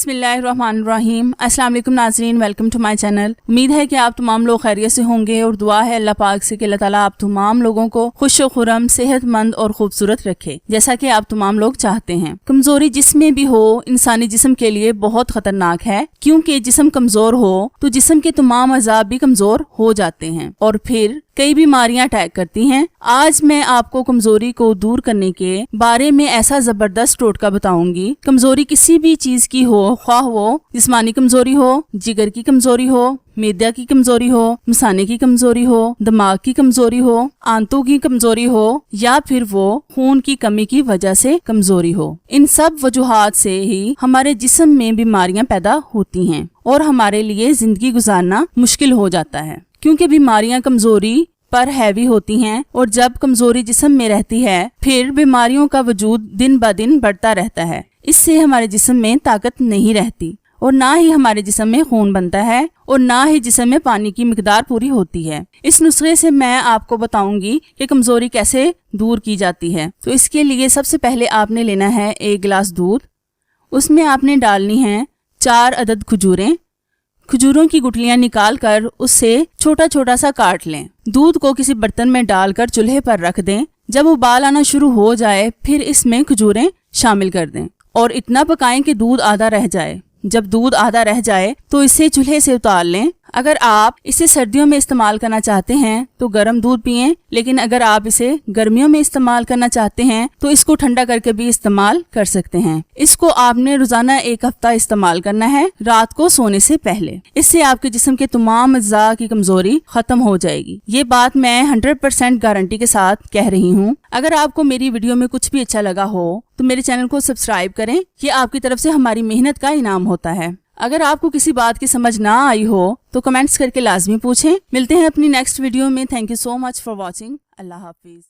बिस्मिल्लाहिर्रहमानिर्रहीम। अस्सलाम वालेकुम नाज़रीन, वेलकम टू माय चैनल। उम्मीद है कि आप तमाम लोग खैरियत से होंगे और दुआ है अल्लाह पाक से कि अल्लाह ताला आप तमाम लोगों को खुश व खुरम, सेहतमंद और खूबसूरत रखे, जैसा कि आप तमाम लोग चाहते हैं। कमजोरी जिसमें भी हो इंसानी जिस्म के लिए बहुत खतरनाक है, क्योंकि जिस्म कमजोर हो तो जिस्म के तमाम अज़ाब भी कमजोर हो जाते हैं और फिर कई बीमारियां अटैक करती हैं। आज मैं आपको कमजोरी को दूर करने के बारे में ऐसा जबरदस्त टोटका बताऊंगी। कमजोरी किसी भी चीज की हो, ख्वाह वो जिस्मानी कमजोरी हो, जिगर की कमजोरी हो, मैदा की कमजोरी हो, मसाने की कमजोरी हो, दिमाग की कमजोरी हो, आंतों की कमजोरी हो, या फिर वो खून की कमी की वजह से कमजोरी हो। इन सब वजूहात से ही हमारे जिस्म में बीमारियां पैदा होती हैं और हमारे लिए जिंदगी गुजारना मुश्किल हो जाता है, क्योंकि बीमारियां कमजोरी पर हैवी होती हैं और जब कमजोरी जिस्म में रहती है फिर बीमारियों का वजूद दिन ब दिन बढ़ता रहता है। इससे हमारे जिस्म में ताकत नहीं रहती और ना ही हमारे जिस्म में खून बनता है और ना ही जिस्म में पानी की मिकदार पूरी होती है। इस नुस्खे से मैं आपको बताऊंगी कि कमजोरी कैसे दूर की जाती है। तो इसके लिए सबसे पहले आपने लेना है 1 गिलास दूध। उसमें आपने डालनी है 4 अदद खजूरें। खजूरों की गुठलियां निकाल कर उससे छोटा छोटा सा काट लें। दूध को किसी बर्तन में डालकर चूल्हे पर रख दें। जब उबाल आना शुरू हो जाए फिर इसमें खजूरें शामिल कर दें और इतना पकाएं कि दूध आधा रह जाए। जब दूध आधा रह जाए तो इसे चूल्हे से उतार लें। अगर आप इसे सर्दियों में इस्तेमाल करना चाहते हैं तो गर्म दूध पिएं, लेकिन अगर आप इसे गर्मियों में इस्तेमाल करना चाहते हैं तो इसको ठंडा करके भी इस्तेमाल कर सकते हैं। इसको आपने रोजाना 1 हफ्ता इस्तेमाल करना है, रात को सोने से पहले। इससे आपके जिस्म के तमाम अज़्ज़ा की कमजोरी खत्म हो जाएगी। ये बात मैं 100% गारंटी के साथ कह रही हूँ। अगर आपको मेरी वीडियो में कुछ भी अच्छा लगा हो तो मेरे चैनल को सब्सक्राइब करें, ये आपकी तरफ से हमारी मेहनत का इनाम होता है। अगर आपको किसी बात की समझ ना आई हो तो कमेंट्स करके लाजमी पूछें। मिलते हैं अपनी नेक्स्ट वीडियो में। Thank you so much for watching. Allah Hafiz.